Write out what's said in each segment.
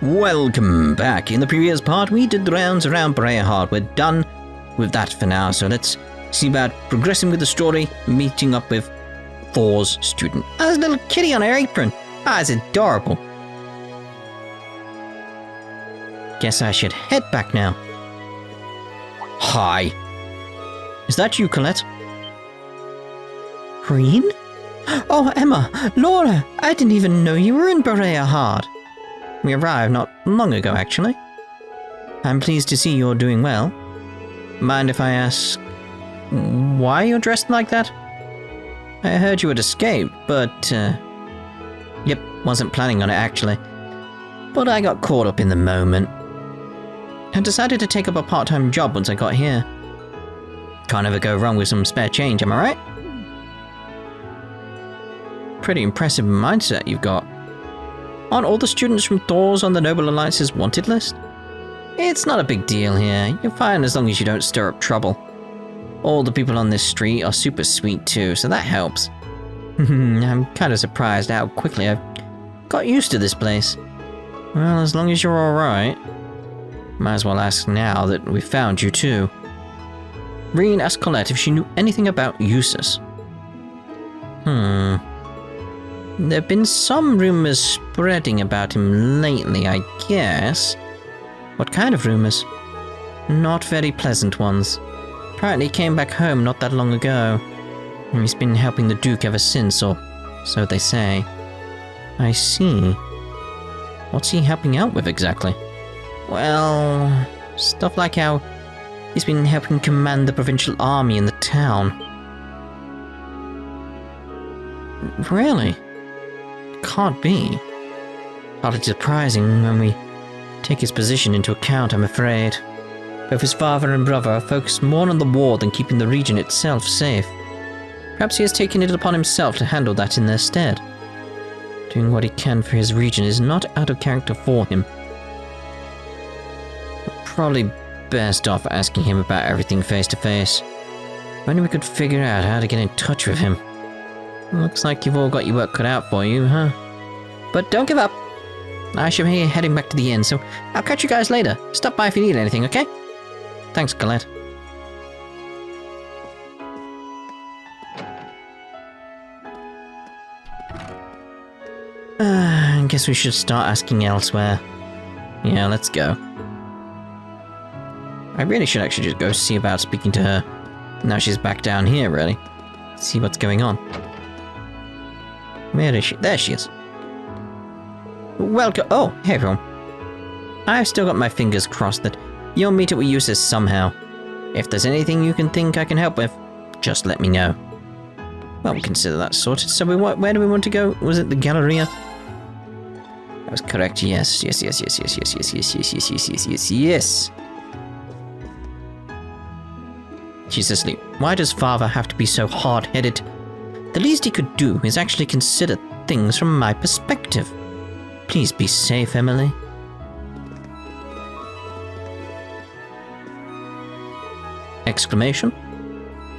Welcome back. In the previous part, we did the rounds around Breahard. We're done with that for now, so let's see about progressing with the story, meeting up with Thor's student. Oh, there's a little kitty on her apron. Ah, it's adorable. Guess I should head back now. Hi. Is that you, Colette? Rean? Oh, Emma, Laura, I didn't even know you were in Breahard. We arrived not long ago, actually. I'm pleased to see you're doing well. Mind if I ask why you're dressed like that? I heard you had escaped, but, yep, wasn't planning on it, actually. But I got caught up in the moment. I decided to take up a part-time job once I got here. Can't ever go wrong with some spare change, am I right? Pretty impressive mindset you've got. Aren't all the students from Thor's on the Noble Alliance's wanted list? It's not a big deal here. You're fine as long as you don't stir up trouble. All the people on this street are super sweet too, so that helps. I'm kind of surprised how quickly I've got used to this place. Well, as long as you're alright. Might as well ask now that we've found you too. Rean asked Colette if she knew anything about Jusis. There have been some rumors spreading about him lately, I guess. What kind of rumors? Not very pleasant ones. Apparently he came back home not that long ago. And he's been helping the Duke ever since, or so they say. I see. What's he helping out with exactly? Well, stuff like how he's been helping command the provincial army in the town. Really? Can't be. Hardly surprising when we take his position into account, I'm afraid. Both his father and brother are focused more on the war than keeping the region itself safe. Perhaps he has taken it upon himself to handle that in their stead. Doing what he can for his region is not out of character for him. We're probably best off asking him about everything face to face. If only we could figure out how to get in touch with him. Looks like you've all got your work cut out for you, huh? But don't give up. I shall be heading back to the inn, so I'll catch you guys later. Stop by if you need anything, okay? Thanks, Colette. I guess we should start asking elsewhere. Yeah, let's go. I really should actually just go see about speaking to her. Now she's back down here, really. See what's going on. Where is she? There she is. Welcome. Oh, hey everyone. I've still got my fingers crossed that you'll meet up with Jusis somehow. If there's anything you can think I can help with, just let me know. Well, we'll consider that sorted. So where do we want to go? Was it the Galleria? That was correct. Yes. She's asleep. Why does father have to be so hard-headed? The least he could do is actually consider things from my perspective. Please be safe, Emily. Exclamation.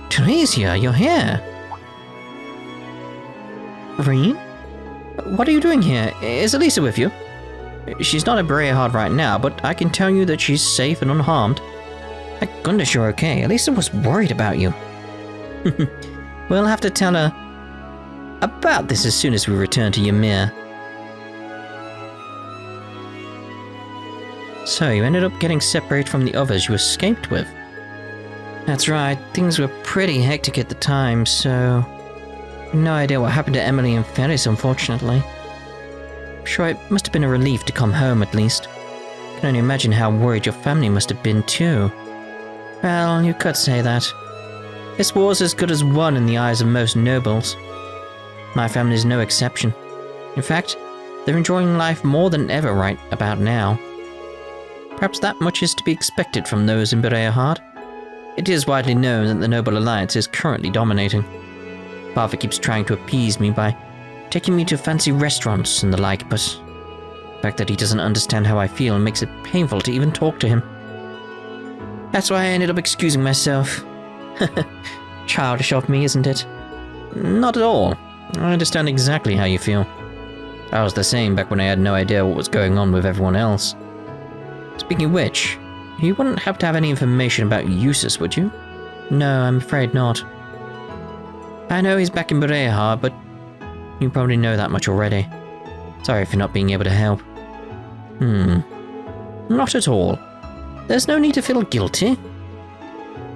Theresia, you're here. Rean? What are you doing here? Is Elisa with you? She's not at Breahard right now, but I can tell you that she's safe and unharmed. Thank goodness you're okay. Elisa was worried about you. We'll have to tell her about this as soon as we return to Ymir. So, you ended up getting separated from the others you escaped with. That's right, things were pretty hectic at the time, so... no idea what happened to Emily and Ferris, unfortunately. I'm sure it must have been a relief to come home, at least. I can only imagine how worried your family must have been, too. Well, you could say that. This war's as good as won in the eyes of most nobles. My family is no exception. In fact, they're enjoying life more than ever right about now. Perhaps that much is to be expected from those in Breahard. It is widely known that the Noble Alliance is currently dominating. Father keeps trying to appease me by taking me to fancy restaurants and the like, but the fact that he doesn't understand how I feel makes it painful to even talk to him. That's why I ended up excusing myself. Childish of me, isn't it? Not at all. I understand exactly how you feel. I was the same back when I had no idea what was going on with everyone else. Speaking of which, you wouldn't happen to have any information about Jusis, would you? No, I'm afraid not. I know he's back in Breha, but you probably know that much already. Sorry for not being able to help. Not at all. There's no need to feel guilty.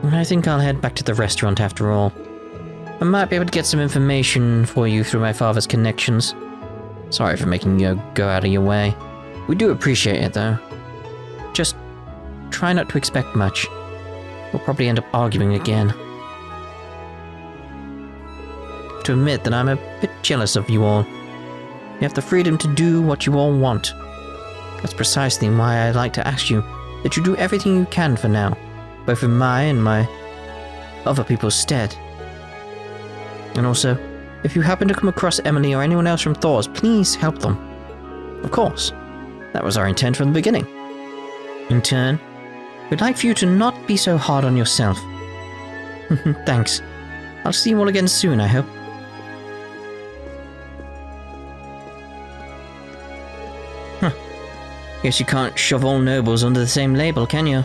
I think I'll head back to the restaurant after all. I might be able to get some information for you through my father's connections. Sorry for making you go out of your way. We do appreciate it, though. Just try not to expect much. We'll probably end up arguing again. I have to admit that I'm a bit jealous of you all. You have the freedom to do what you all want. That's precisely why I'd like to ask you that you do everything you can for now, both in my and my other people's stead. And also, if you happen to come across Emily or anyone else from Thor's, please help them. Of course, that was our intent from the beginning. In turn, we'd like for you to not be so hard on yourself. Thanks. I'll see you all again soon, I hope. Guess you can't shove all nobles under the same label, can you?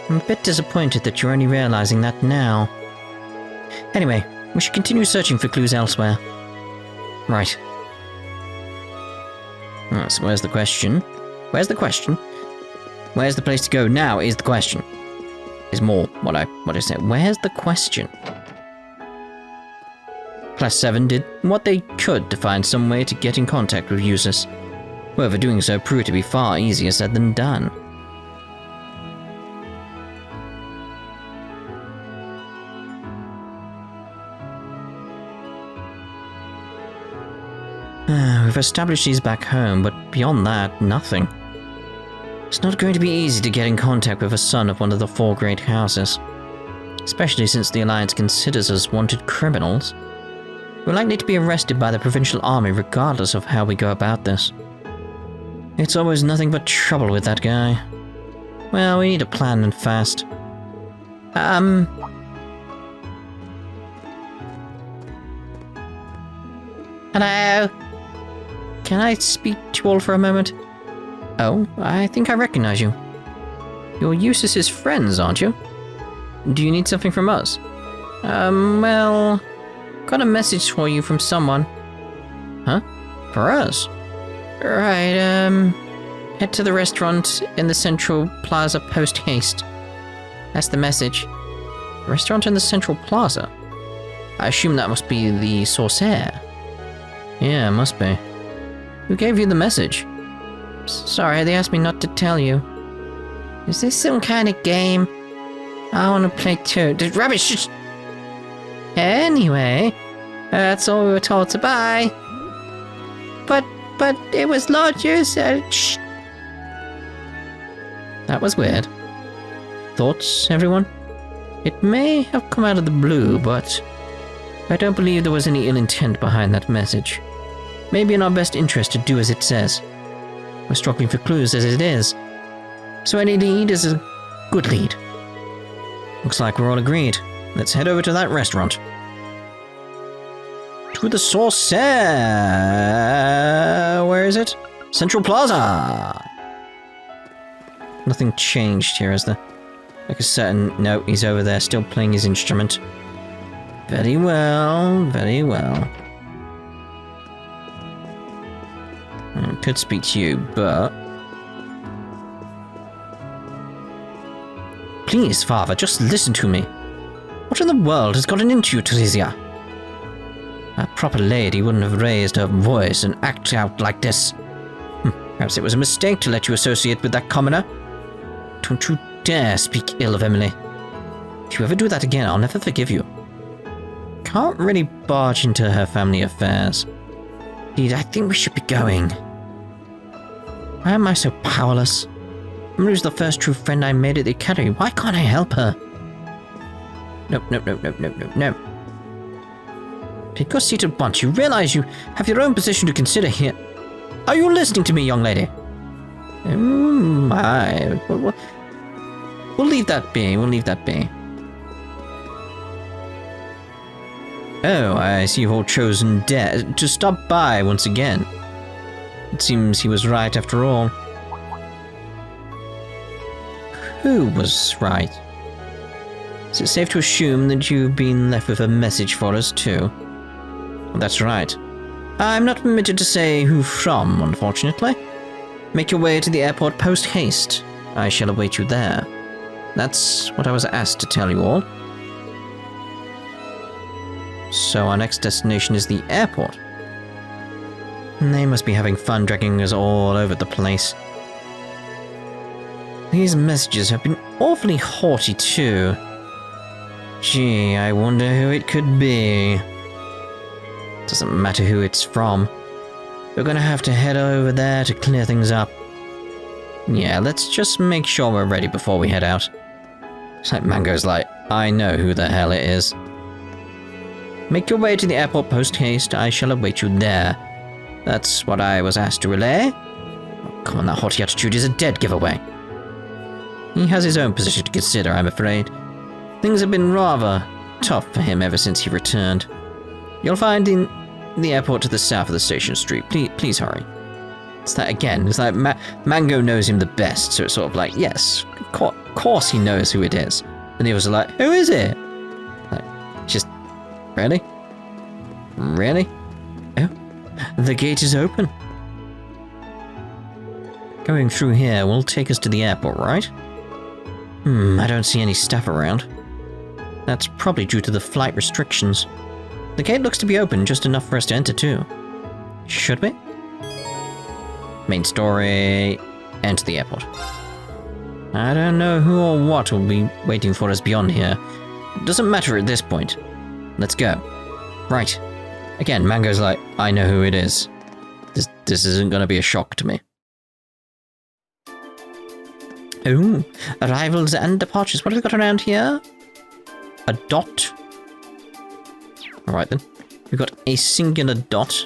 I'm a bit disappointed that you're only realizing that now. Anyway, we should continue searching for clues elsewhere. Right. So where's the question? Where's the question? Where's the place to go now is the question. Is more what I said. Where's the question? Class 7 did what they could to find some way to get in contact with Jusis. However, doing so proved to be far easier said than done. We've established he's back home, but beyond that, nothing. It's not going to be easy to get in contact with a son of one of the 4 great houses, especially since the Alliance considers us wanted criminals. We're likely to be arrested by the provincial army regardless of how we go about this. It's always nothing but trouble with that guy. Well, we need a plan and fast. Hello? Can I speak to you all for a moment? Oh, I think I recognize you. You're Jusis's friends, aren't you? Do you need something from us? Well... Got a message for you from someone. Huh? For us? Right, head to the restaurant in the Central Plaza post-haste. That's the message. Restaurant in the Central Plaza? I assume that must be the Sorcerer. Yeah, it must be. Who gave you the message? Sorry, they asked me not to tell you. Is this some kind of game? I want to play too. Rubbish! Anyway, that's all we were told to buy. But it was Lord Jusis. Shh. That was weird. Thoughts, everyone? It may have come out of the blue, but I don't believe there was any ill intent behind that message. Maybe in our best interest to do as it says. We're struggling for clues as it is. So any lead is a good lead. Looks like we're all agreed. Let's head over to that restaurant. To the Sorcerer! Where is it? Central Plaza! Nothing changed here, is there? Like a certain... No, he's over there, still playing his instrument. Very well, very well. I could speak to you, but... Please, father, just listen to me. What in the world has gotten into you, Theresia? A proper lady wouldn't have raised her voice and act out like this. Perhaps it was a mistake to let you associate with that commoner. Don't you dare speak ill of Emily. If you ever do that again, I'll never forgive you. Can't really barge into her family affairs. Indeed, I think we should be going. Why am I so powerless? Emily's the first true friend I made at the academy. Why can't I help her? Nope. Take your seat at once. You realize you have your own position to consider here. Are you listening to me, young lady? We'll leave that be. Oh, I see you've all chosen to stop by once again. It seems he was right after all. Who was right? Is it safe to assume that you've been left with a message for us too? That's right. I'm not permitted to say who from, unfortunately. Make your way to the airport post-haste. I shall await you there. That's what I was asked to tell you all. So our next destination is the airport. They must be having fun dragging us all over the place. These messages have been awfully haughty too. Gee, I wonder who it could be. Doesn't matter who it's from. We're gonna have to head over there to clear things up. Yeah, let's just make sure we're ready before we head out. It's like Mango's like, I know who the hell it is. Make your way to the airport post-haste. I shall await you there. That's what I was asked to relay. Oh, come on, that haughty attitude is a dead giveaway. He has his own position to consider, I'm afraid. Things have been rather tough for him ever since he returned. You'll find in the airport to the south of the station street. Please hurry. It's that again. It's like Mango knows him the best, so it's sort of like, yes, of course he knows who it is. And the others are like, who is it? Like, just, really? Really? Oh, the gate is open. Going through here will take us to the airport, right? I don't see any staff around. That's probably due to the flight restrictions. The gate looks to be open just enough for us to enter too. Should we? Main story. Enter the airport. I don't know who or what will be waiting for us beyond here. It doesn't matter at this point. Let's go. Right. Again, Mango's like, I know who it is. This isn't going to be a shock to me. Ooh, arrivals and departures. What have we got around here? A dot. Alright then. We've got a singular dot.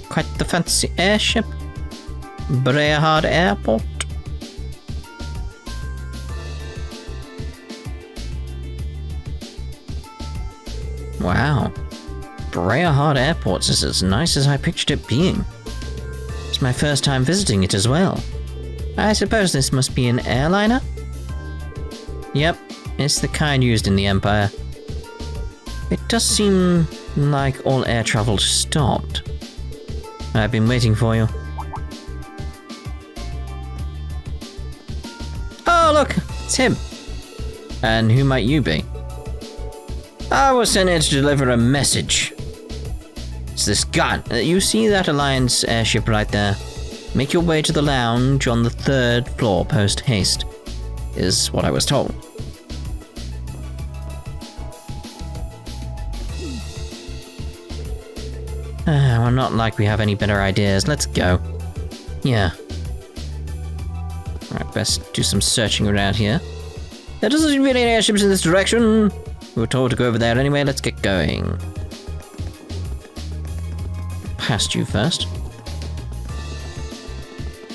Quite the fancy airship. Brehard Airport. Wow. Brehard Airport is as nice as I pictured it being. It's my first time visiting it as well. I suppose this must be an airliner? Yep, it's the kind used in the Empire. It does seem like all air travel stopped. I've been waiting for you. Oh look, it's him. And who might you be? I was sent here to deliver a message. It's this guy. You see that Alliance airship right there? Make your way to the lounge on the 3rd floor post-haste, is what I was told. Well, not like we have any better ideas. Let's go. Yeah. Right, best do some searching around here. There doesn't seem to be any airships in this direction. We were told to go over there anyway. Let's get going. Past you first.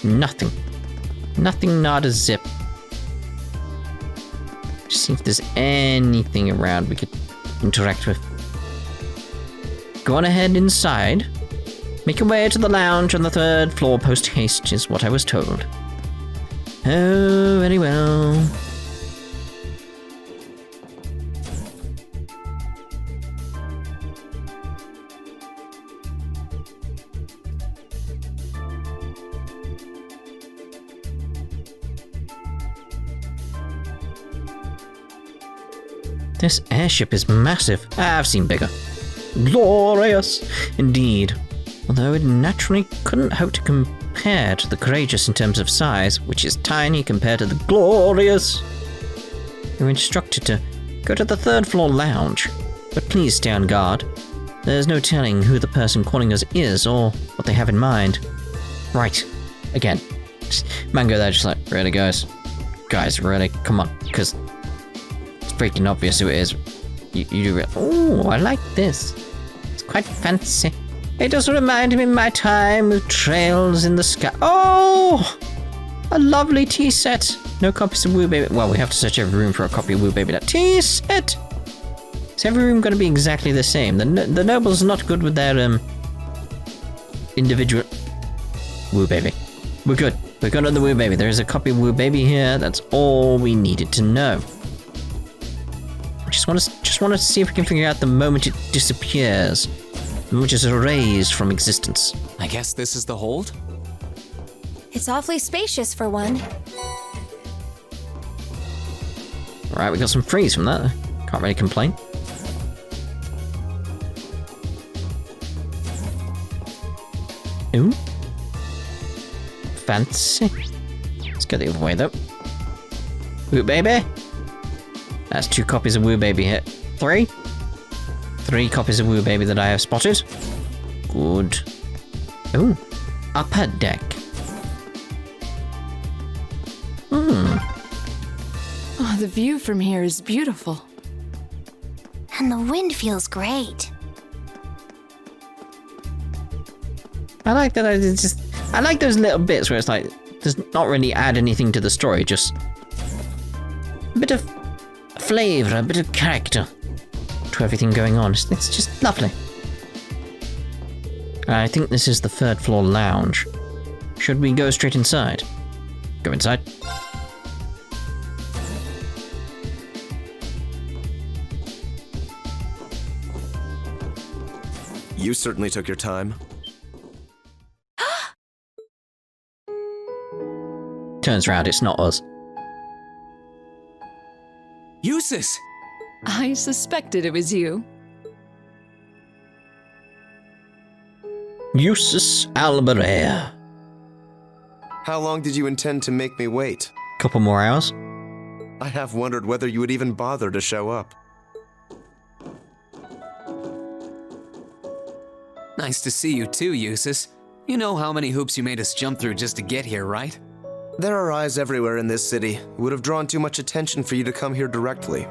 Nothing. Nothing, not a zip. Just see if there's anything around we could interact with. Go on ahead inside. Make your way to the lounge on the 3rd floor post-haste is what I was told. Oh, very well. This airship is massive. I've seen bigger. Glorious, indeed. Although it naturally couldn't hope to compare to the Courageous in terms of size, which is tiny compared to the Glorious. You're instructed to go to the 3rd floor lounge, but please stay on guard. There's no telling who the person calling us is or what they have in mind. Right. Again. Mango there just like, really guys? Guys, really? Come on, because it's freaking obvious who it is. You do it. Oh, I like this. It's quite fancy. It does remind me of my time with trails in the sky. Oh! A lovely tea set. No copies of Woo Baby. Well, we have to search every room for a copy of Woo Baby. That tea set. Is every room going to be exactly the same? The nobles are not good with their individual. Woo Baby. We're good. We're good on the Woo Baby. There is a copy of Woo Baby here. That's all we needed to know. Just want to see if we can figure out the moment it disappears, the moment it's erased from existence. I guess this is the hold? It's awfully spacious for one. Alright, we got some freeze from that. Can't really complain. Ooh. Fancy. Let's go the other way though. Woo Baby. That's 2 copies of Woo Baby here. 3? 3 copies of Woo Baby that I have spotted. Good. Ooh. Upper deck. Oh, the view from here is beautiful. And the wind feels great. I like that. I like those little bits where it's like does not really add anything to the story, just a bit of flavor, a bit of character to everything going on. It's just lovely. I think this is the 3rd floor lounge. Should we go straight inside? Go inside. You certainly took your time. Turns around, it's not us. Jusis! I suspected it was you. Jusis Alberea. How long did you intend to make me wait? Couple more hours. I have wondered whether you would even bother to show up. Nice to see you too, Jusis. You know how many hoops you made us jump through just to get here, right? There are eyes everywhere in this city. It would have drawn too much attention for you to come here directly.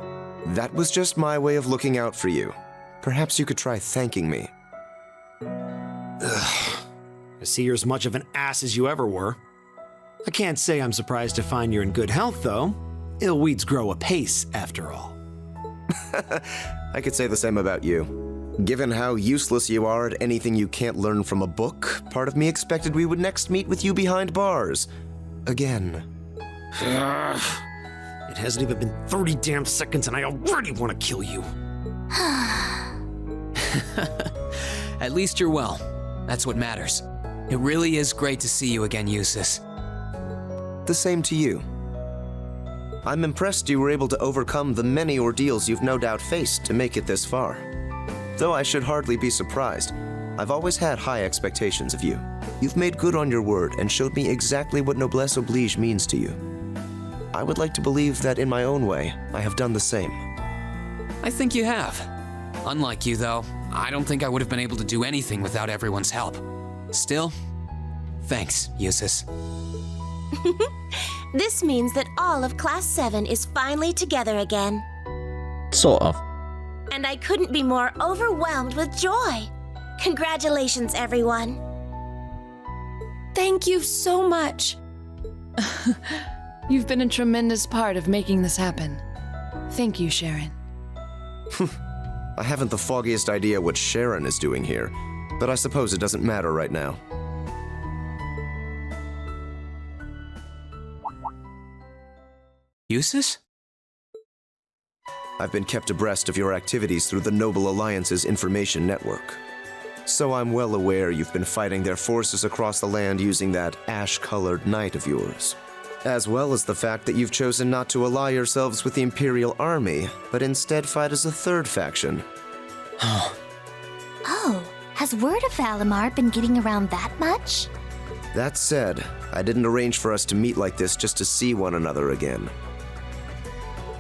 That was just my way of looking out for you. Perhaps you could try thanking me. Ugh. I see you're as much of an ass as you ever were. I can't say I'm surprised to find you're in good health, though. Ill weeds grow apace, after all. I could say the same about you. Given how useless you are at anything you can't learn from a book, part of me expected we would next meet with you behind bars. Again. Ugh. It hasn't even been 30 damn seconds and I already want to kill you. At least you're well. That's what matters. It really is great to see you again, Jusis. The same to you. I'm impressed you were able to overcome the many ordeals you've no doubt faced to make it this far. Though I should hardly be surprised. I've always had high expectations of you. You've made good on your word and showed me exactly what noblesse oblige means to you. I would like to believe that in my own way, I have done the same. I think you have. Unlike you, though, I don't think I would have been able to do anything without everyone's help. Still, thanks, Jusis. This means that all of Class 7 is finally together again. Sort of. And I couldn't be more overwhelmed with joy. Congratulations, everyone. Thank you so much. You've been a tremendous part of making this happen. Thank you, Sharon. I haven't the foggiest idea what Sharon is doing here, but I suppose it doesn't matter right now. Jusis? I've been kept abreast of your activities through the Noble Alliance's information network. So I'm well aware you've been fighting their forces across the land using that ash-colored knight of yours. As well as the fact that you've chosen not to ally yourselves with the Imperial Army, but instead fight as a third faction. Oh, has word of Valimar been getting around that much? That said, I didn't arrange for us to meet like this just to see one another again.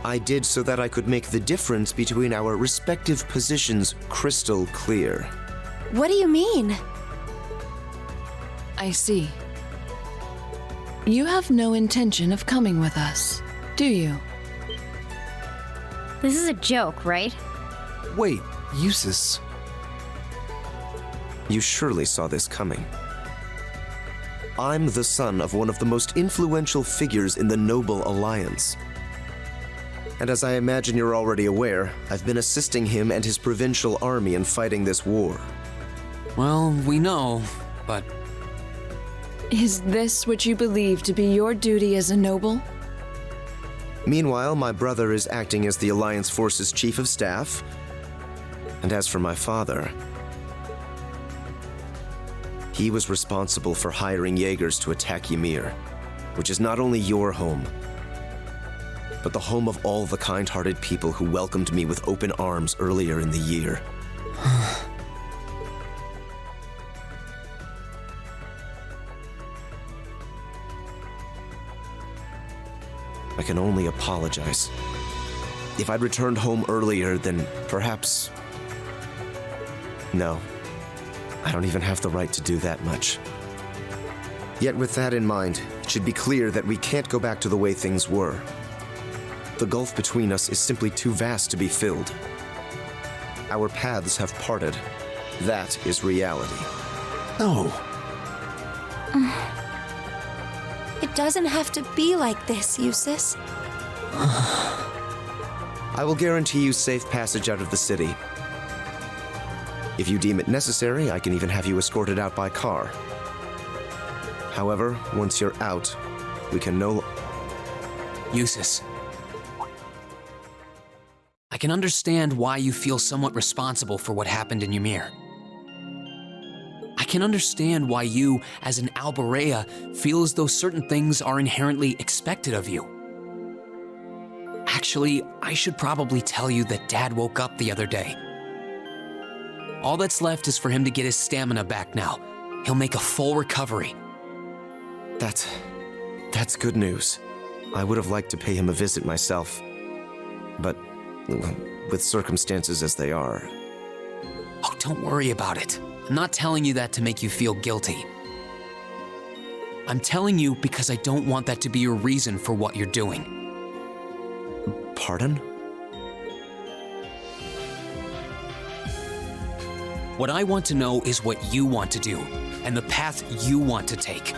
I did so that I could make the difference between our respective positions crystal clear. What do you mean? I see. You have no intention of coming with us, do you? This is a joke, right? Wait, Jusis. You surely saw this coming. I'm the son of one of the most influential figures in the Noble Alliance. And as I imagine you're already aware, I've been assisting him and his provincial army in fighting this war. Well, we know, but Is this what you believe to be your duty as a noble? Meanwhile, my brother is acting as the Alliance Force's chief of staff. And as for my father, he was responsible for hiring Jaegers to attack Ymir, which is not only your home, but the home of all the kind-hearted people who welcomed me with open arms earlier in the year. I can only apologize. If I'd returned home earlier, then perhaps... No. I don't even have the right to do that much. Yet with that in mind, it should be clear that we can't go back to the way things were. The gulf between us is simply too vast to be filled. Our paths have parted. That is reality. No. It doesn't have to be like this, Jusis. I will guarantee you safe passage out of the city. If you deem it necessary, I can even have you escorted out by car. However, once you're out, we can Jusis, I can understand why you feel somewhat responsible for what happened in Ymir. I can understand why you, as an Alborea, feel as though certain things are inherently expected of you. Actually, I should probably tell you that Dad woke up the other day. All that's left is for him to get his stamina back now. He'll make a full recovery. That's good news. I would have liked to pay him a visit myself. But with circumstances as they are... Oh, don't worry about it. I'm not telling you that to make you feel guilty. I'm telling you because I don't want that to be your reason for what you're doing. Pardon? What I want to know is what you want to do, and the path you want to take.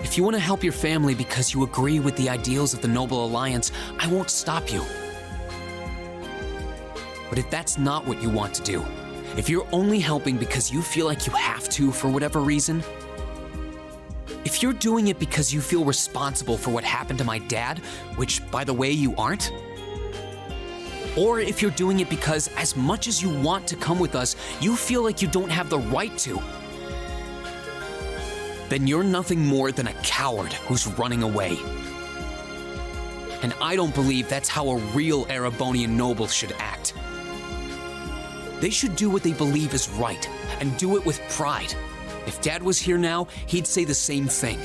If you want to help your family because you agree with the ideals of the Noble Alliance, I won't stop you. But if that's not what you want to do, if you're only helping because you feel like you have to for whatever reason, if you're doing it because you feel responsible for what happened to my dad, which, by the way, you aren't, or if you're doing it because, as much as you want to come with us, you feel like you don't have the right to, then you're nothing more than a coward who's running away. And I don't believe that's how a real Erebonian noble should act. They should do what they believe is right, and do it with pride. If Dad was here now, he'd say the same thing.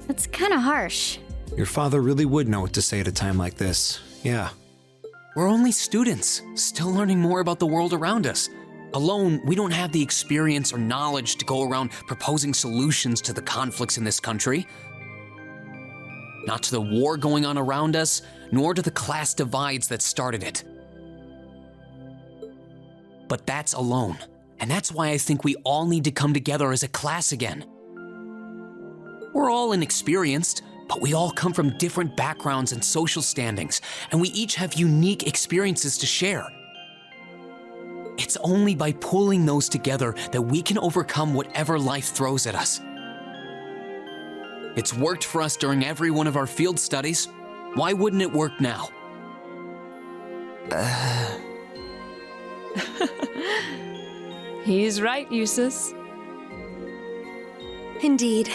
That's kind of harsh. Your father really would know what to say at a time like this. Yeah. We're only students, still learning more about the world around us. Alone, we don't have the experience or knowledge to go around proposing solutions to the conflicts in this country. Not to the war going on around us, nor to the class divides that started it. But that's alone, and that's why I think we all need to come together as a class again. We're all inexperienced, but we all come from different backgrounds and social standings, and we each have unique experiences to share. It's only by pulling those together that we can overcome whatever life throws at us. It's worked for us during every one of our field studies. Why wouldn't it work now? He's right, Jusis. Indeed.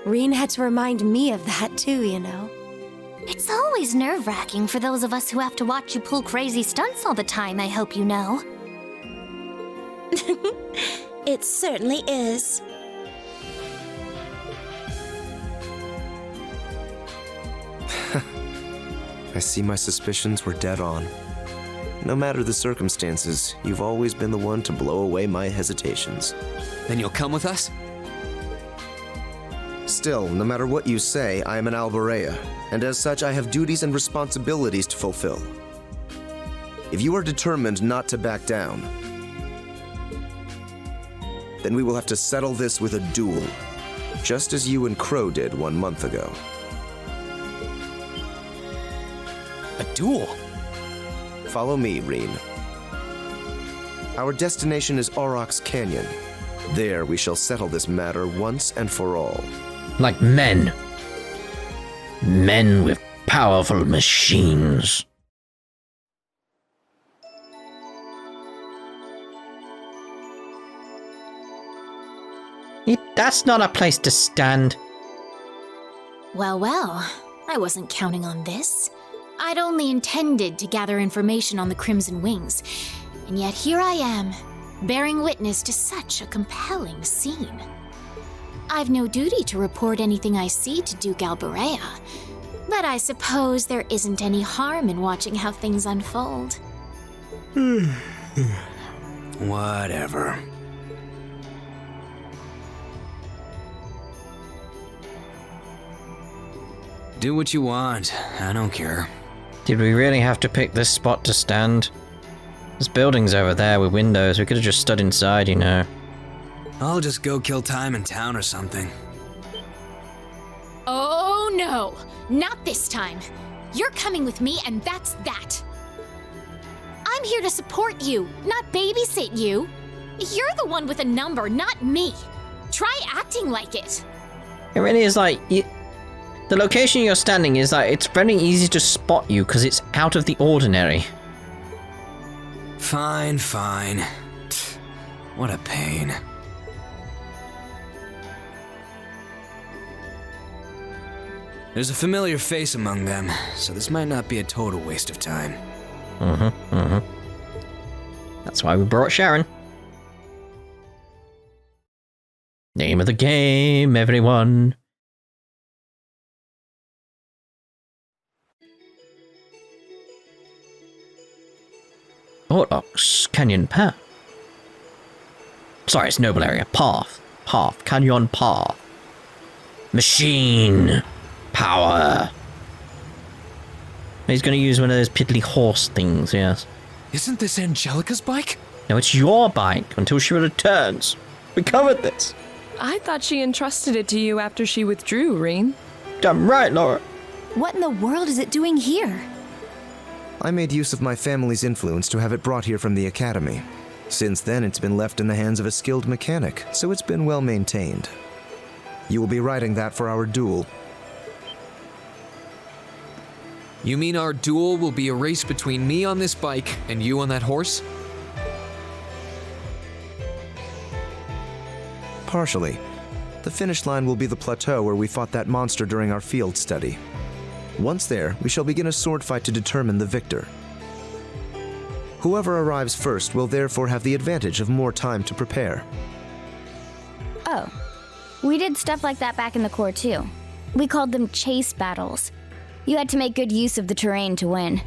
Rean had to remind me of that too, you know. It's always nerve-wracking for those of us who have to watch you pull crazy stunts all the time, I hope you know. It certainly is. I see my suspicions were dead on. No matter the circumstances, you've always been the one to blow away my hesitations. Then you'll come with us? Still, no matter what you say, I am an Alborea, and as such I have duties and responsibilities to fulfill. If you are determined not to back down, then we will have to settle this with a duel, just as you and Crow did 1 month ago. A duel? Follow me, Rean. Our destination is Aurochs Canyon. There we shall settle this matter once and for all. Like men. Men with powerful machines. That's not a place to stand. Well, well, I wasn't counting on this. I'd only intended to gather information on the Crimson Wings, and yet here I am, bearing witness to such a compelling scene. I've no duty to report anything I see to Duke Alberea, but I suppose there isn't any harm in watching how things unfold. Whatever. Do what you want. I don't care. Did we really have to pick this spot to stand? There's buildings over there with windows. We could have just stood inside, you know. I'll just go kill time in town or something. Oh no, not this time. You're coming with me and that's that. I'm here to support you, not babysit you. You're the one with a number, not me. Try acting like it. It really is like... The location you're standing is like, it's very easy to spot you because it's out of the ordinary. Fine, fine. What a pain. There's a familiar face among them, so this might not be a total waste of time. That's why we brought Sharon. Name of the game, everyone. Aurochs Canyon Path. Sorry, it's Noble Area. Path. Canyon Path. Machine. Power. He's going to use one of those piddly horse things, yes. Isn't this Angelica's bike? No, it's your bike until she returns. We covered this. I thought she entrusted it to you after she withdrew, Rean. Damn right, Laura. What in the world is it doing here? I made use of my family's influence to have it brought here from the academy. Since then, it's been left in the hands of a skilled mechanic, so it's been well maintained. You will be riding that for our duel. You mean our duel will be a race between me on this bike and you on that horse? Partially. The finish line will be the plateau where we fought that monster during our field study. Once there, we shall begin a sword fight to determine the victor. Whoever arrives first will therefore have the advantage of more time to prepare. Oh, we did stuff like that back in the Corps too. We called them chase battles. You had to make good use of the terrain to win.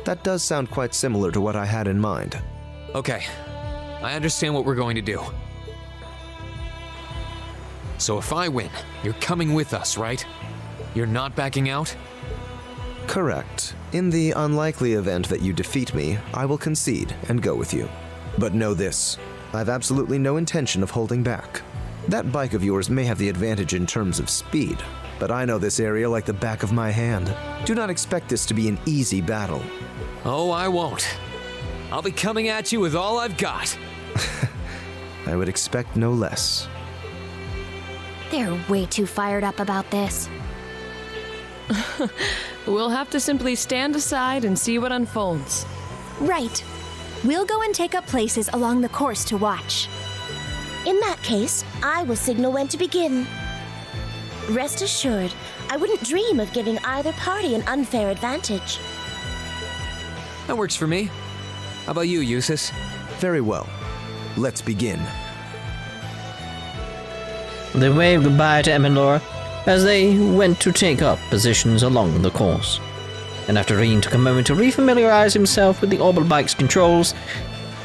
That does sound quite similar to what I had in mind. Okay, I understand what we're going to do. So if I win, you're coming with us, right? You're not backing out? Correct. In the unlikely event that you defeat me, I will concede and go with you. But know this, I've absolutely no intention of holding back. That bike of yours may have the advantage in terms of speed, but I know this area like the back of my hand. Do not expect this to be an easy battle. Oh, I won't. I'll be coming at you with all I've got. I would expect no less. They're way too fired up about this. We'll have to simply stand aside and see what unfolds. Right. We'll go and take up places along the course to watch. In that case, I will signal when to begin. Rest assured, I wouldn't dream of giving either party an unfair advantage. That works for me. How about you, Jusis? Very well. Let's begin. They waved goodbye to Em and Laura as they went to take up positions along the course. And after Rean took a moment to refamiliarize himself with the orbital bike's controls,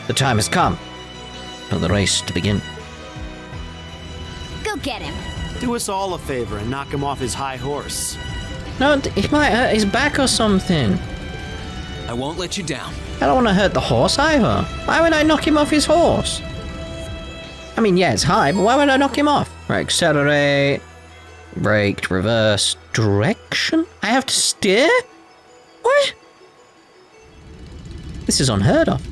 the time has come for the race to begin. Go get him. Do us all a favor and knock him off his high horse. No, he might hurt his back or something. I won't let you down. I don't want to hurt the horse either. Why would I knock him off his horse? I mean, yeah, it's high, but why would I knock him off? Right, accelerate. Brake, reverse, direction? I have to steer? What? This is unheard of.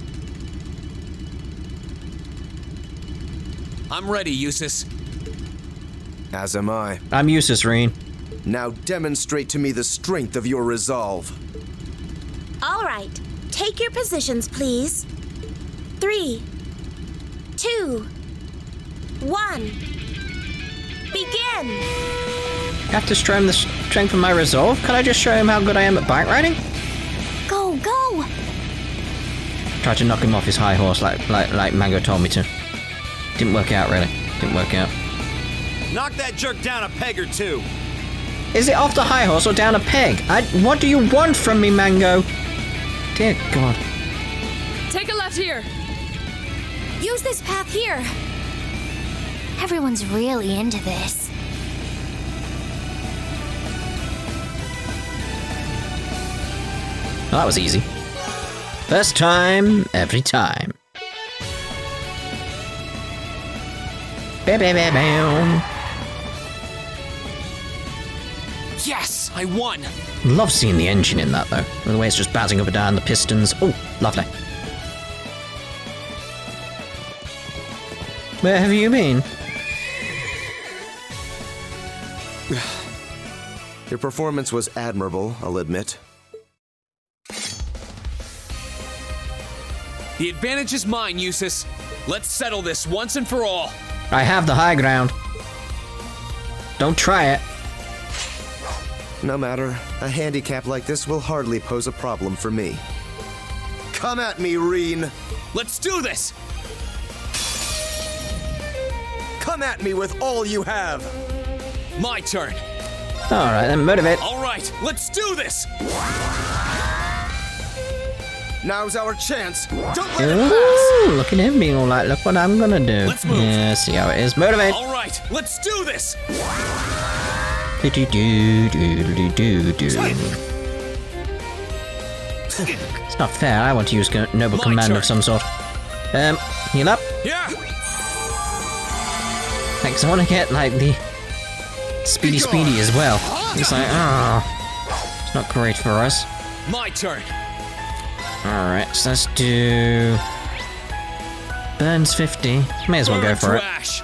I'm ready, Jusis. As am I. I'm Jusis, Rean. Now demonstrate to me the strength of your resolve. All right. Take your positions, please. 3, 2, 1. Begin! I have to show him the strength of my resolve? Could I just show him how good I am at bike riding? Go, go! Tried to knock him off his high horse like Mango told me to. Didn't work out, really. Didn't work out. Knock that jerk down a peg or two. Is it off the high horse or down a peg? What do you want from me, Mango? Dear God. Take a left here. Use this path here. Everyone's really into this. Well, that was easy. First time, every time. Bam, bam, bam, bam. Yes, I won. Love seeing the engine in that, though. The way it's just bouncing up and down, the pistons. Oh, lovely. Where have you been? Your performance was admirable, I'll admit. The advantage is mine, Jusis. Let's settle this once and for all. I have the high ground. Don't try it. No matter, a handicap like this will hardly pose a problem for me. Come at me, Rean! Let's do this! Come at me with all you have! My turn. Alright, then motivate. All right, let's do this! Now's our chance! Don't let it Ooh, pass! look at him being all like, look what I'm gonna do. Let's move. Yeah, see how it is. Motivate. All right, let's do this! It's not fair. I want to use noble My command turn. of some sort. Heal up. Yeah! Thanks. I want to get like the speedy as well. It's like, it's not great for us. My turn. Alright, so let's do burns 50. May as well go Burn for to it. ash.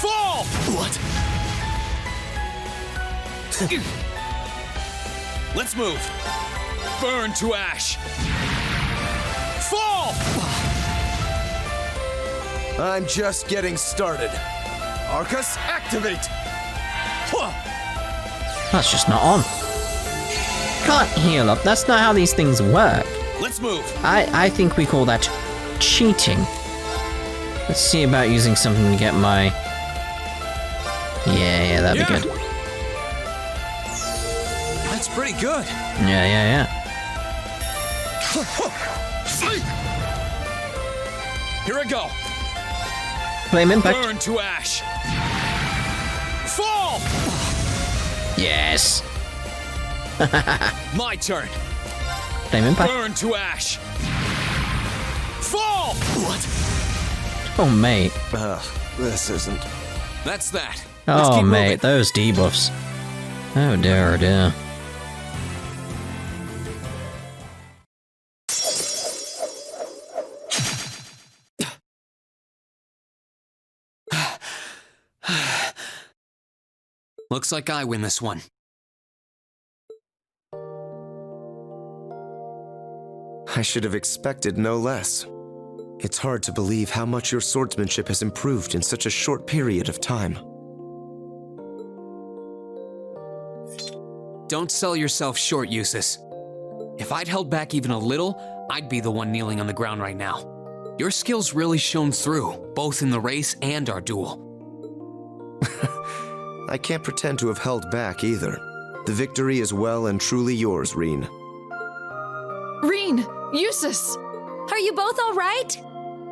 Fall! What? Let's move. Burn to ash. Fall! I'm just getting started. Arcus, activate! That's just not on. Can't heal up. That's not how these things work. Let's move. I think we call that cheating. Let's see about using something to get my... Yeah, that'd be good. That's pretty good. Yeah. Here I go. Flame impact. Burn to ash. Fall! Yes. My turn. Flame impact. Burn to ash. Fall! What? Oh, mate. This isn't... That's that. Let's Oh, keep mate. moving. Those debuffs. Oh, dear, oh, dear. Looks like I win this one. I should have expected no less. It's hard to believe how much your swordsmanship has improved in such a short period of time. Don't sell yourself short, Jusis. If I'd held back even a little, I'd be the one kneeling on the ground right now. Your skills really shone through, both in the race and our duel. I can't pretend to have held back either. The victory is well and truly yours, Rean. Rean, Jusis. Are you both all right?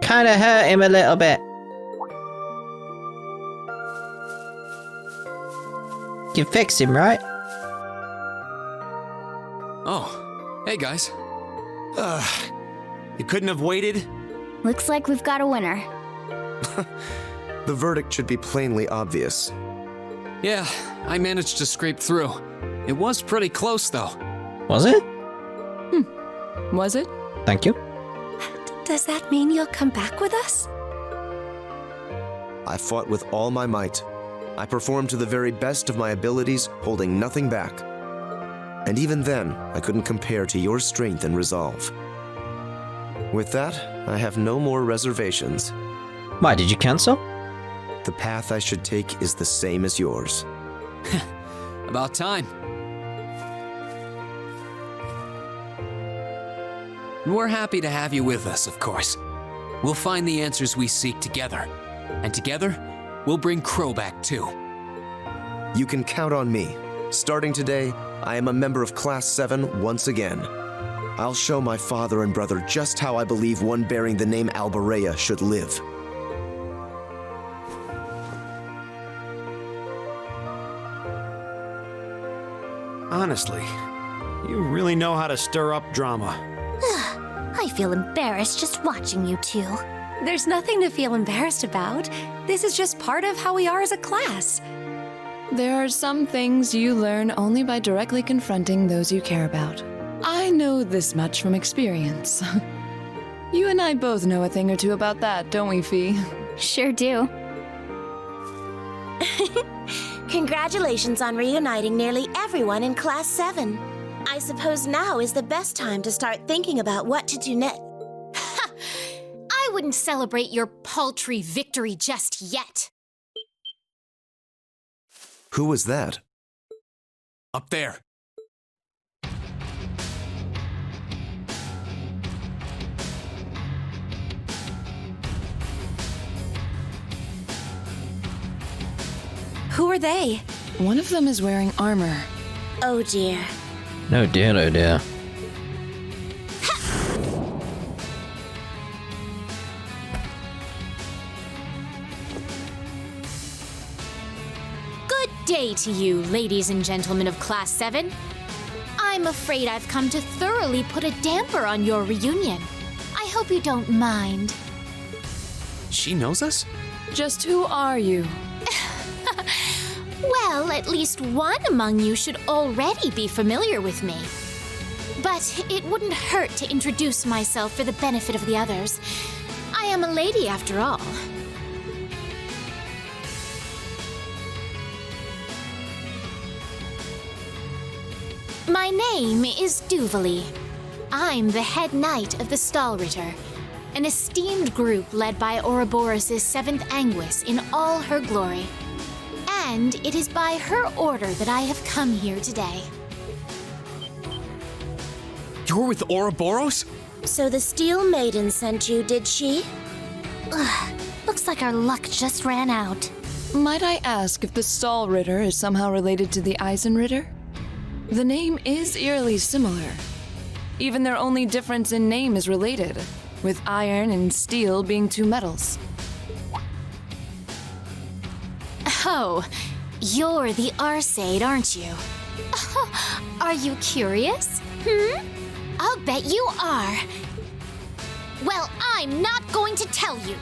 Kinda hurt him a little bit. You fix him, right? Oh, hey guys. You couldn't have waited? Looks like we've got a winner. The verdict should be plainly obvious. Yeah, I managed to scrape through. It was pretty close, though. Was it? Was it? Thank you. Does that mean you'll come back with us? I fought with all my might. I performed to the very best of my abilities, holding nothing back. And even then, I couldn't compare to your strength and resolve. With that, I have no more reservations. Why, did you cancel? The path I should take is the same as yours. About time. And we're happy to have you with us, of course. We'll find the answers we seek together. And together, we'll bring Crow back too. You can count on me. Starting today, I am a member of Class 7 once again. I'll show my father and brother just how I believe one bearing the name Alberea should live. Honestly, you really know how to stir up drama. I feel embarrassed just watching you two. There's nothing to feel embarrassed about. This is just part of how we are as a class. There are some things you learn only by directly confronting those you care about. I know this much from experience. You and I both know a thing or two about that, don't we, Fee? Sure do. Congratulations on reuniting nearly everyone in Class 7. I suppose now is the best time to start thinking about what to do next. I wouldn't celebrate your paltry victory just yet. Who was that? Up there. Who are they? One of them is wearing armor. Oh dear. No dear, no dear. Good day to you, ladies and gentlemen of Class 7. I'm afraid I've come to thoroughly put a damper on your reunion. I hope you don't mind. She knows us? Just who are you? Well, at least one among you should already be familiar with me. But it wouldn't hurt to introduce myself for the benefit of the others. I am a lady after all. My name is Duvalie. I'm the head knight of the Stahlritter, an esteemed group led by Ouroboros' 7th Anguis in all her glory. And it is by her order that I have come here today. You're with Ouroboros? So the Steel Maiden sent you, did she? Ugh, looks like our luck just ran out. Might I ask if the Stahlritter is somehow related to the Eisenritter? The name is eerily similar. Even their only difference in name is related, with iron and steel being two metals. Oh, you're the Arseid, aren't you? Are you curious? I'll bet you are. Well, I'm not going to tell you.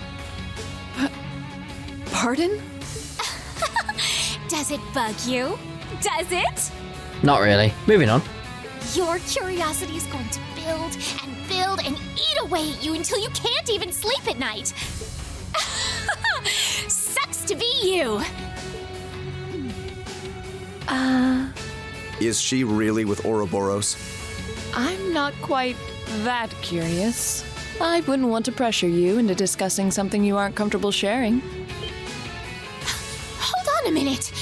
Pardon? Does it bug you? Does it? Not really. Moving on. Your curiosity is going to build and eat away at you until you can't even sleep at night. Sucks to be you. Is she really with Ouroboros? I'm not quite that curious. I wouldn't want to pressure you into discussing something you aren't comfortable sharing. Hold on a minute.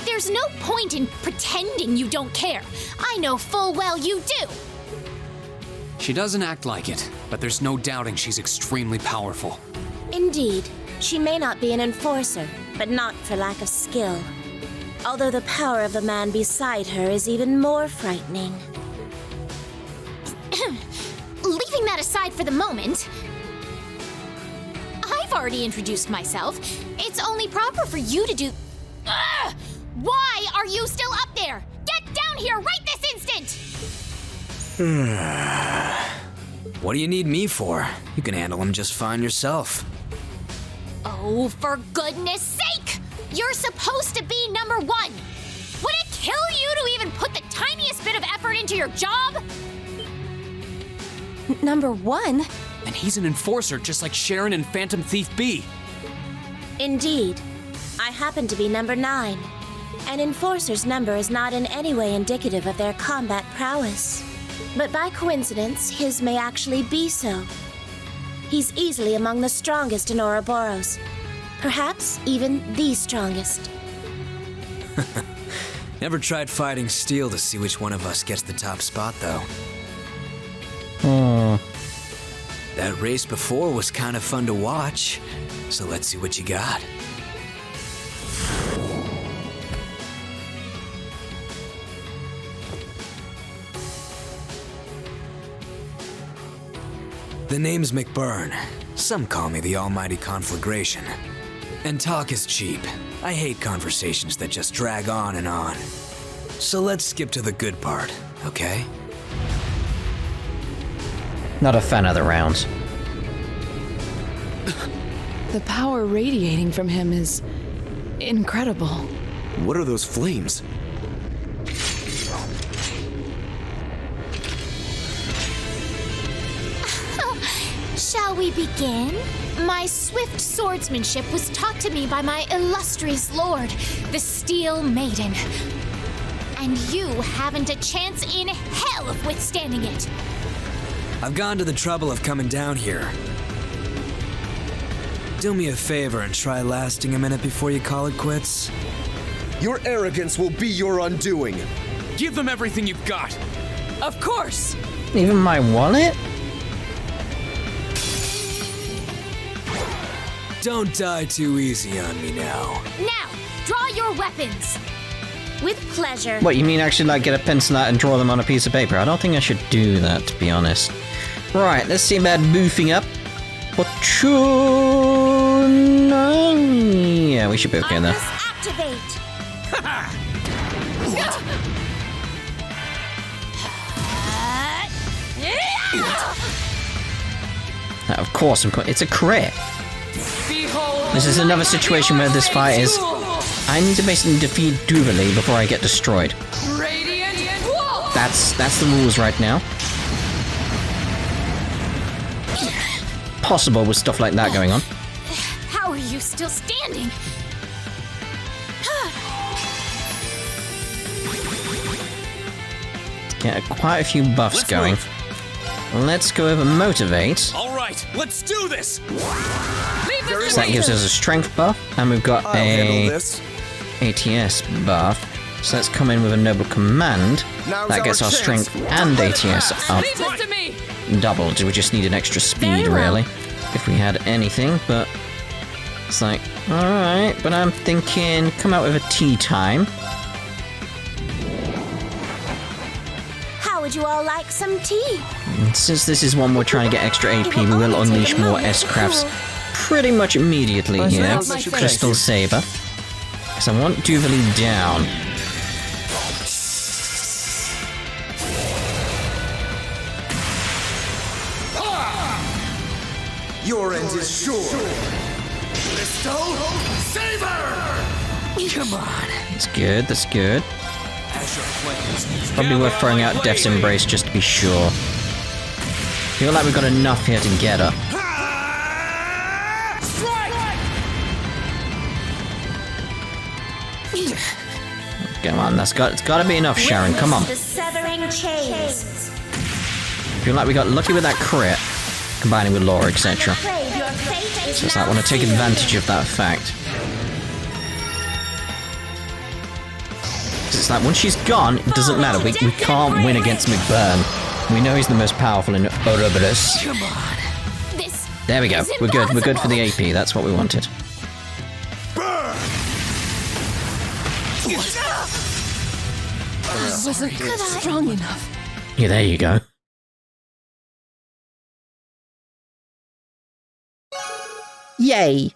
There's no point in pretending you don't care. I know full well you do. She doesn't act like it, but there's no doubting she's extremely powerful. Indeed, she may not be an enforcer, but not for lack of skill. Although the power of the man beside her is even more frightening. Leaving that aside for the moment, I've already introduced myself. It's only proper for you to do... Ugh! Why are you still up there? Get down here right this instant! What do you need me for? You can handle them just fine yourself. Oh, for goodness sake! You're supposed to be number 1! Would it kill you to even put the tiniest bit of effort into your job? Number 1? And he's an enforcer just like Sharon and Phantom Thief B. Indeed. I happen to be number 9. An enforcer's number is not in any way indicative of their combat prowess. But by coincidence, his may actually be so. He's easily among the strongest in Ouroboros. Perhaps even the strongest. Never tried fighting steel to see which one of us gets the top spot, though. That race before was kind of fun to watch, so let's see what you got. The name's McBurn. Some call me the Almighty Conflagration. And talk is cheap. I hate conversations that just drag on and on. So let's skip to the good part, okay? Not a fan of the rounds. The power radiating from him is incredible. What are those flames? Shall we begin? My swift swordsmanship was taught to me by my illustrious lord, the Steel Maiden. And you haven't a chance in hell of withstanding it. I've gone to the trouble of coming down here. Do me a favor and try lasting a minute before you call it quits. Your arrogance will be your undoing. Give them everything you've got. Of course! Even my wallet? Don't die too easy on me now. Now, draw your weapons. With pleasure. What, you mean actually like get a pencil out and draw them on a piece of paper? I don't think I should do that, to be honest. Right, let's see about boofing up. Yeah, we should be okay there. Activate. Of course, it's a crit. This is another situation where this fight is... I need to basically defeat Duvali before I get destroyed. That's the rules right now. Possible with stuff like that going on. How are you still standing? Get quite a few buffs going. Let's go over Motivate. All right, let's do this. So that gives us a strength buff, and we've got a ATS buff. So let's come in with a Noble Command. That gets our strength and ATS up doubled. We just need an extra speed, really, if we had anything. But it's like, all right. But I'm thinking, come out with a tea time. How would you all like some tea? Since this is one we're trying to get extra AP, we will unleash more S-Crafts pretty much immediately here. Crystal Saber. Because I want Duvali down. Your end is sure. Crystal Saber! Come on. That's good, that's good. Probably worth throwing out Death's Embrace just to be sure. Feel like we've got enough here to get her. Come on, it's got to be enough, Sharon. Come on. The severing chains. Feel like we got lucky with that crit, combining with lore, etc. So it's like I want to take advantage of that fact. It's like once she's gone, it doesn't matter. We can't win against McBurn. We know he's the most powerful in Ouroboros. Come on. There we go. We're good. We're good for the AP. That's what we wanted. Wasn't strong enough. Yeah, there you go. Yay!